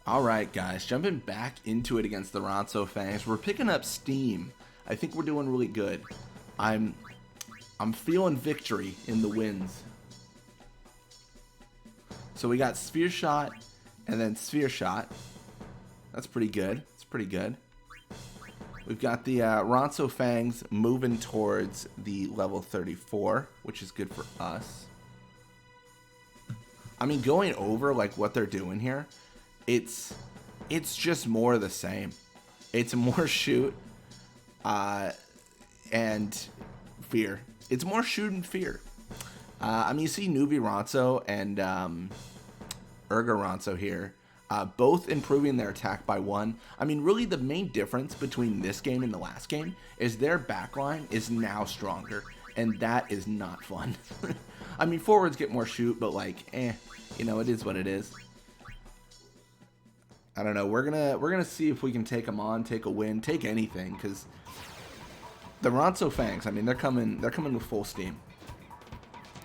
Alright guys, jumping back into it against the Ronso Fangs. We're picking up steam. I think we're doing really good. I'm feeling victory in the wins. So we got Sphere Shot and then Sphere Shot. That's pretty good. It's pretty good. We've got the Ronso Fangs moving towards the level 34, which is good for us. I mean, going over like what they're doing here, it's just more of the same. It's more shoot and fear. It's more shoot and fear. I mean, you see Newbie Ronso and Erga Ronso here, both improving their attack by 1. I mean, really the main difference between this game and the last game is their backline is now stronger, and that is not fun. I mean, forwards get more shoot, but like, you know, it is what it is. I don't know. We're gonna see if we can take them on, take a win, take anything, because the Ronso Fangs, I mean, they're coming with full steam.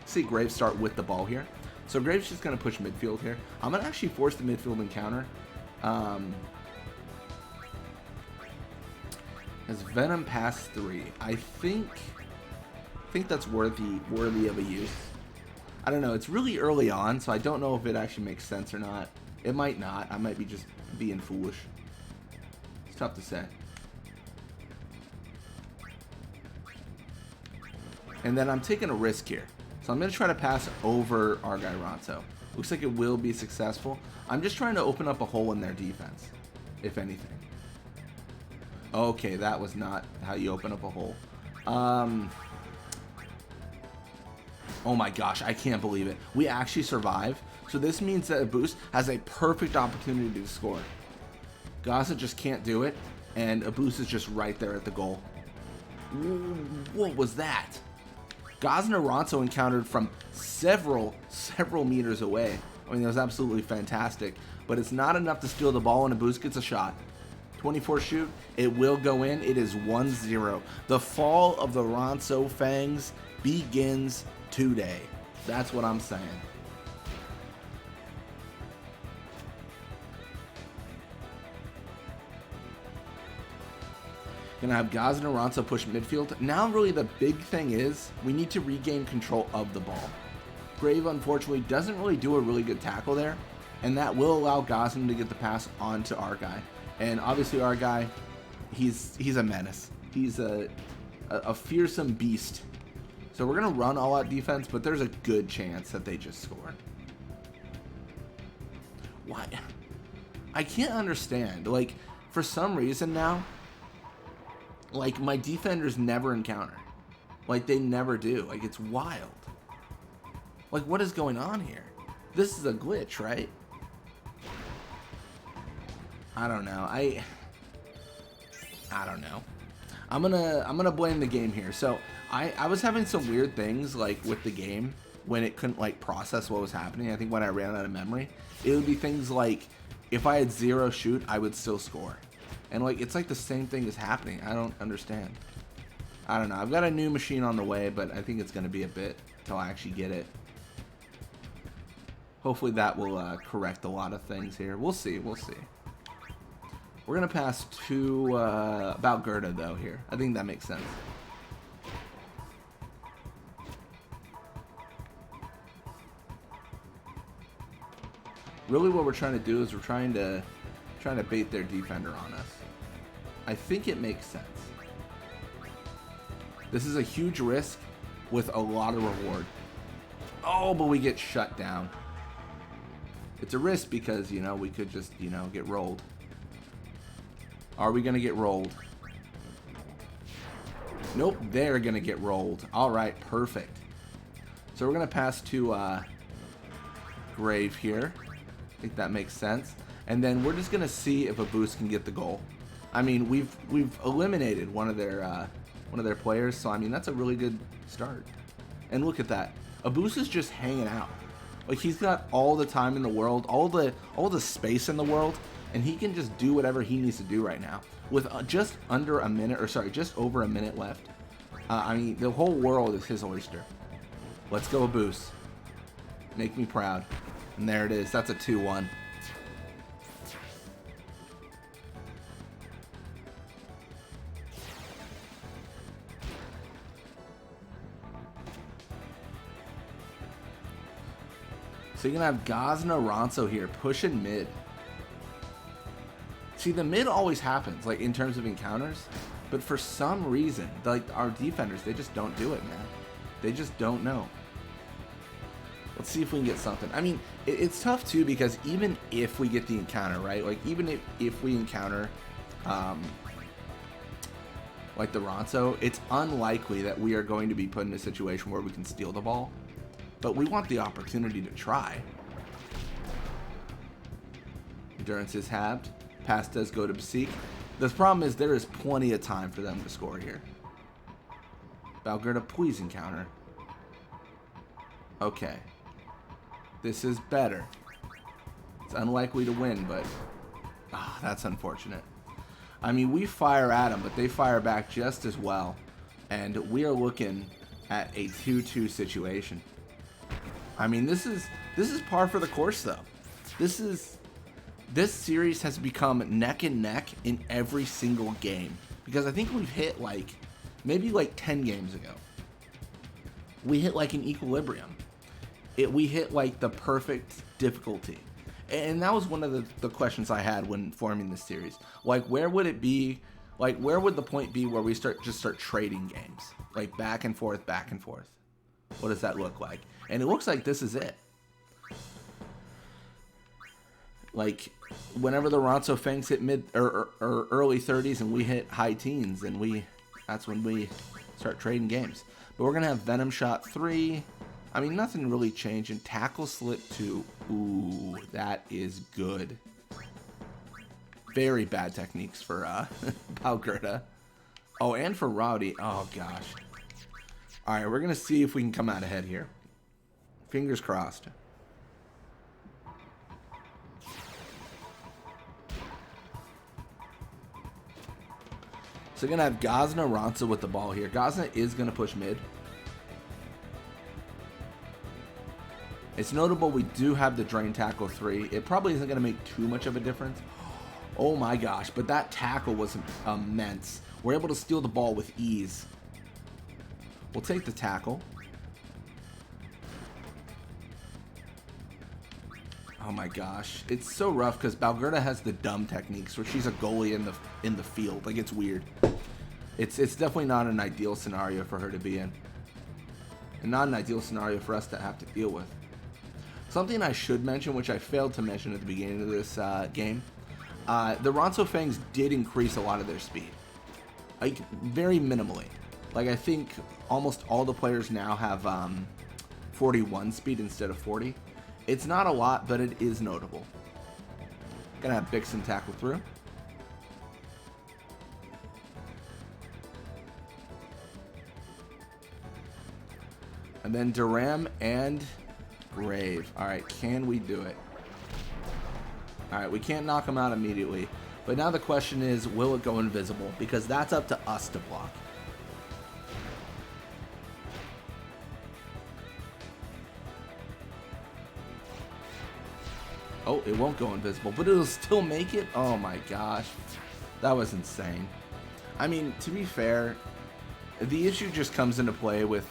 See Graves start with the ball here. So Graves just gonna push midfield here. I'm gonna actually force the midfield encounter. As Venom pass 3, I think that's worthy of a use. I don't know. It's really early on, so I don't know if it actually makes sense or not. It might not. I might be just being foolish. It's tough to say. And then I'm taking a risk here. So I'm going to try to pass over our guy Ronso. Looks like it will be successful. I'm just trying to open up a hole in their defense, if anything. Okay, that was not how you open up a hole. Oh my gosh, I can't believe it. We actually survive. So this means that a boost has a perfect opportunity to score. Gaza just can't do it, and a boost is just right there at the goal. What was that? Gaza and Ronso encountered from several meters away. I mean, that was absolutely fantastic, but it's not enough to steal the ball, and a boost gets a shot. 24 shoot, it will go in. It is 1-0. The fall of the Ronso Fangs begins today. That's what I'm saying. Gonna have Gaza and Ronso push midfield. Now really the big thing is we need to regain control of the ball. Grave unfortunately doesn't really do a really good tackle there, and that will allow Gosman to get the pass onto our guy. And obviously our guy, he's a menace. He's a fearsome beast. So we're gonna run all out defense, but there's a good chance that they just score. Why? I can't understand. Like, for some reason now, like, my defenders never encounter. Like, they never do. Like, it's wild. Like, what is going on here? This is a glitch, right? I don't know. I don't know. I'm gonna blame the game here. So I was having some weird things like with the game when it couldn't like process what was happening. I think when I ran out of memory, it would be things like if I had 0 shoot, I would still score. And like it's like the same thing is happening. I don't understand. I don't know. I've got a new machine on the way, but I think it's gonna be a bit till I actually get it. Hopefully that will correct a lot of things here. We'll see. We'll see. We're going to pass to about Gerda, though, here. I think that makes sense. Really what we're trying to do is we're trying to bait their defender on us. I think it makes sense. This is a huge risk with a lot of reward. Oh, but we get shut down. It's a risk because, you know, we could just, you know, get rolled. Are we going to get rolled? Nope, they're going to get rolled. All right, perfect. So we're going to pass to Grave here. I think that makes sense. And then we're just going to see if a boost can get the goal. I mean, we've eliminated one of their players, so I mean, that's a really good start. And look at that. A boost is just hanging out. Like, he's got all the time in the world, all the space in the world, and he can just do whatever he needs to do right now. With just under a minute, or sorry, just over a minute left. I mean, the whole world is his oyster. Let's go a boost. Make me proud. And there it is. That's a 2-1. So you're going to have Gazna Ronso here pushing mid. See, the mid always happens, like, in terms of encounters. But for some reason, like, our defenders, they just don't do it, man. They just don't know. Let's see if we can get something. I mean, it's tough, too, because even if we get the encounter, right? Like, even if we encounter, like, the Ronso, it's unlikely that we are going to be put in a situation where we can steal the ball. But we want the opportunity to try. Endurance is halved. Pass does go to Basik. The problem is there is plenty of time for them to score here. Valgerda, please encounter. Okay. This is better. It's unlikely to win, but that's unfortunate. I mean, we fire at them, but they fire back just as well. And we are looking at a 2-2 situation. I mean, this is par for the course, though. This series has become neck and neck in every single game. Because I think we've hit, like, maybe like 10 games ago. We hit like an equilibrium. We hit like the perfect difficulty. And that was one of the questions I had when forming this series. Like, where would it be? Like, where would the point be where we start trading games? Like, back and forth, back and forth. What does that look like? And it looks like this is it. Like, whenever the Ronso Fangs hit mid or early 30s and we hit high teens, and that's when we start trading games. But we're gonna have Venom Shot 3. I mean, nothing really changed. And Tackle Slip 2. Ooh, that is good. Very bad techniques for Valgerda. Oh, and for Rowdy. Oh gosh. All right, we're gonna see if we can come out ahead here. Fingers crossed. So we're going to have Gazna Ronso with the ball here. Gazna is going to push mid. It's notable we do have the Drain Tackle 3. It probably isn't going to make too much of a difference. Oh my gosh, but that tackle was immense. We're able to steal the ball with ease. We'll take the tackle. Oh my gosh, it's so rough because Valgerda has the dumb techniques where she's a goalie in the field. Like, it's weird. It's definitely not an ideal scenario for her to be in, and not an ideal scenario for us to have to deal with. Something I should mention, which I failed to mention at the beginning of this game, the Ronso Fangs did increase a lot of their speed, like very minimally. Like, I think almost all the players now have 41 speed instead of 40. It's not a lot, but it is notable. Gonna have Bixen tackle through. And then Duram and Grave. Alright, can we do it? Alright, we can't knock them out immediately. But now the question is, will it go invisible? Because that's up to us to block. Oh, it won't go invisible, but it'll still make it? Oh my gosh. That was insane. I mean, to be fair, the issue just comes into play with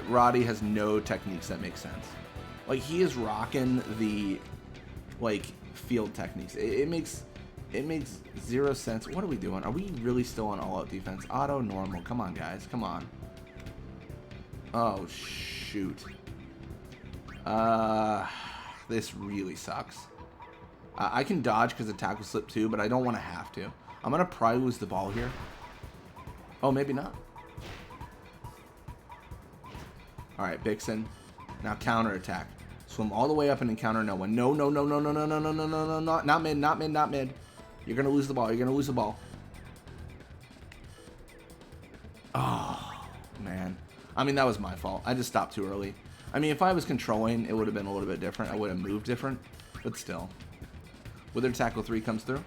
Roddy has no techniques that make sense. Like, he is rocking the, like, field techniques. It makes zero sense. What are we doing? Are we really still on all-out defense? Auto, normal. Come on, guys. Come on. Oh, shoot. This really sucks. I can dodge because of tackle slip too, but I don't want to have to. I'm going to probably lose the ball here. Oh, maybe not. Alright, Bixen. Now counter attack. Swim all the way up and encounter no one. No, no, no, no, no, no, no, no, no, no, no, no, not mid, not mid, not mid. You're going to lose the ball. You're going to lose the ball. Oh, man. I mean, that was my fault. I just stopped too early. I mean, if I was controlling, it would have been a little bit different. I would have moved different, but still. Wither tackle 3 comes through.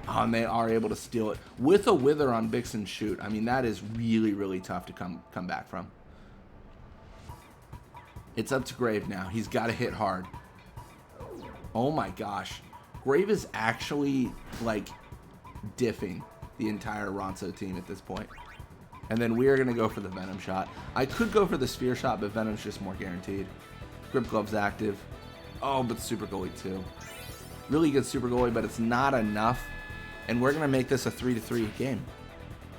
Oh, and they are able to steal it. With a Wither on Bixen shoot. I mean, that is really, really tough to come back from. It's up to Grave now. He's got to hit hard. Oh my gosh. Grave is actually, like, diffing the entire Ronso team at this point. And then we are going to go for the Venom shot. I could go for the Sphere shot, but Venom's just more guaranteed. Grip Glove's active. Oh, but Super Goalie too. Really good Super Goalie, but it's not enough. And we're going to make this a 3-3 game.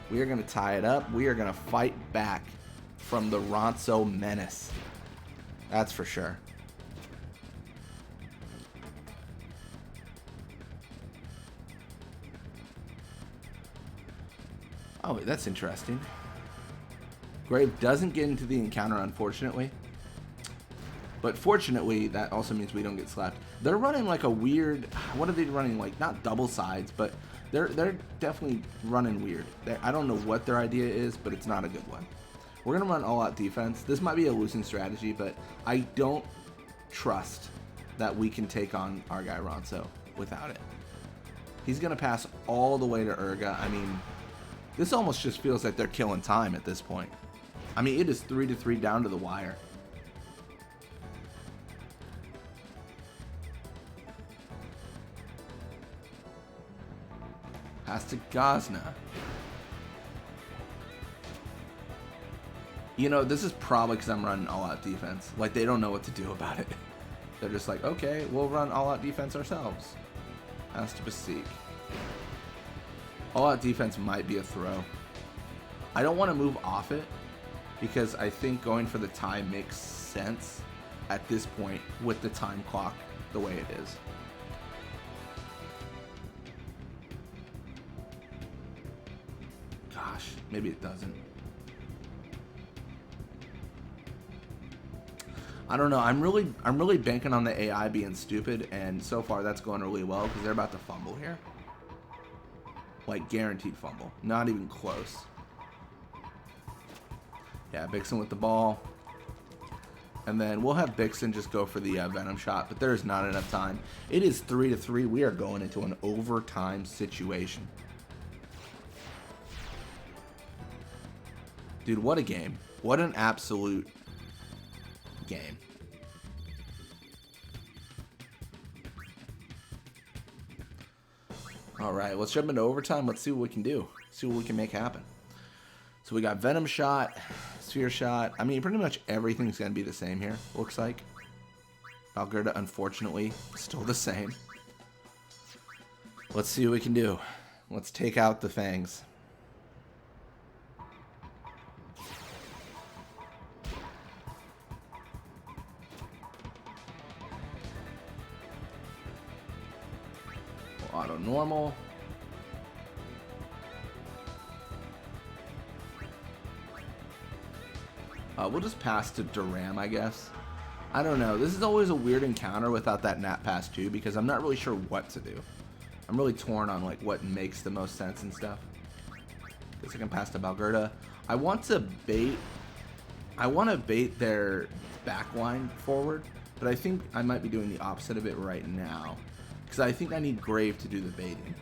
We are going to tie it up. We are going to fight back from the Ronso menace. That's for sure. Oh, that's interesting. Grave doesn't get into the encounter, unfortunately. But fortunately, that also means we don't get slapped. They're running like a weird... What are they running? Like, not double sides, but they're definitely running weird. I don't know what their idea is, but it's not a good one. We're going to run all-out defense. This might be a losing strategy, but I don't trust that we can take on our guy Ronso without it. He's going to pass all the way to Urga. I mean, this almost just feels like they're killing time at this point. I mean, it is 3-3 down to the wire. Pass to Gazna. You know, this is probably because I'm running all-out defense. Like, they don't know what to do about it. They're just like, okay, we'll run all-out defense ourselves. Pass to Basik. All-out defense might be a throw. I don't want to move off it because I think going for the time makes sense at this point with the time clock the way it is. Gosh, maybe it doesn't. I don't know. I'm really banking on the AI being stupid, and so far that's going really well because they're about to fumble here. Like, guaranteed fumble. Not even close. Yeah, Bixen with the ball. And then we'll have Bixen just go for the Venom shot, but there's not enough time. It is 3-3. We are going into an overtime situation. Dude, what a game. What an absolute game. All right, let's jump into overtime. Let's see what we can do. See what we can make happen. So we got Venom shot, Sphere shot. I mean, pretty much everything's going to be the same here, looks like. Valgerda, unfortunately, still the same. Let's see what we can do. Let's take out the Fangs. Auto normal. We'll just pass to Duram, I guess. I don't know. This is always a weird encounter without that nap pass too, because I'm not really sure what to do. I'm really torn on like what makes the most sense and stuff. Guess I can pass to Valgerda. I want to bait their backline forward, but I think I might be doing the opposite of it right now. Because I think I need Grave to do the baiting.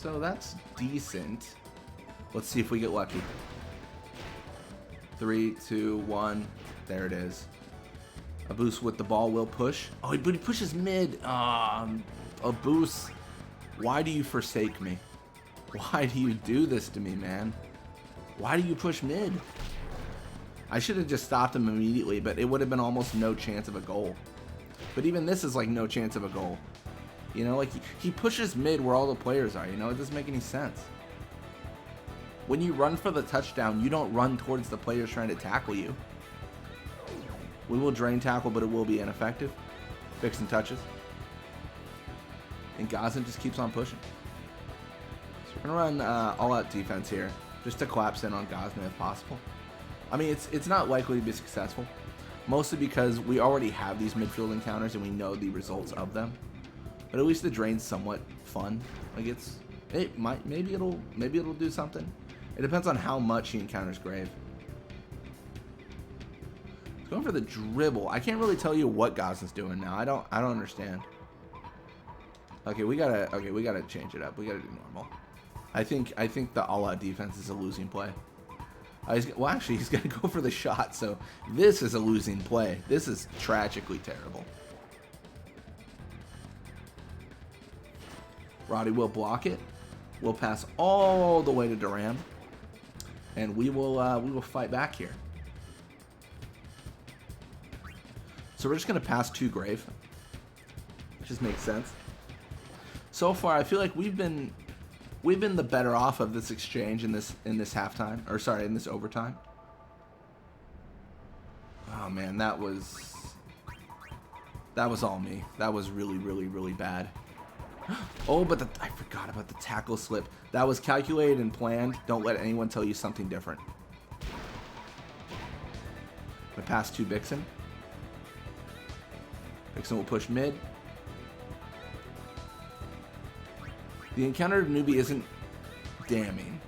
So that's decent. Let's see if we get lucky. 3, 2, 1. There it is. A boost with the ball will push. Oh, but he pushes mid. A boost. Why do you forsake me? Why do you do this to me, man? Why do you push mid? I should have just stopped him immediately, but it would have been almost no chance of a goal. But even this is like no chance of a goal. You know, like he pushes mid where all the players are, you know? It doesn't make any sense. When you run for the touchdown, you don't run towards the players trying to tackle you. We will drain tackle, but it will be ineffective. Vixen touches. And Gazan just keeps on pushing. So we're going to run all-out defense here, just to collapse in on Gazan if possible. I mean, it's not likely to be successful, mostly because we already have these midfield encounters and we know the results of them. But at least the drain's somewhat fun. Like maybe it'll do something. It depends on how much he encounters Grave. He's going for the dribble. I can't really tell you what Gazan's doing now. I don't understand. Okay, we gotta change it up. We gotta do normal. I think the all-out defense is a losing play. Well, actually, he's gonna go for the shot. So this is a losing play. This is tragically terrible. Roddy will block it. We'll pass all the way to Duran, and we will fight back here. So we're just gonna pass 2 Grave. Just makes sense. So far, I feel like we've been the better off of this exchange in this halftime, or sorry, in this overtime. Oh man, that was all me. That was really, really, really bad. Oh, but I forgot about the tackle slip. That was calculated and planned. Don't let anyone tell you something different. I'm gonna pass to Bixen. Bixen will push mid. The encounter of newbie isn't damning.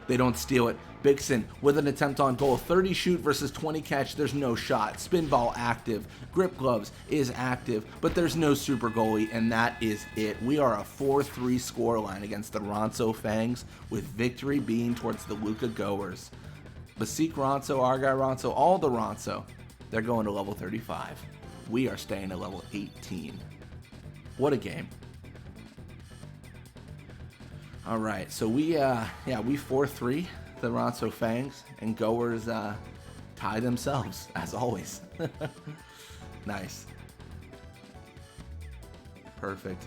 They don't steal it. Bixen with an attempt on goal. 30 shoot versus 20 catch. There's no shot. Spin ball active. Grip gloves is active, but there's no super goalie, and that is it. We are a 4-3 scoreline against the Ronso Fangs, with victory being towards the Luca Goers. Basik Ronso, our guy Ronso, all the Ronso, they're going to level 35. We are staying at level 18. What a game. All right, so we 4-3 the Ronso Fangs, and Goers tie themselves, as always. Nice. Perfect.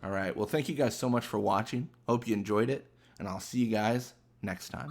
All right, well, thank you guys so much for watching. Hope you enjoyed it, and I'll see you guys next time.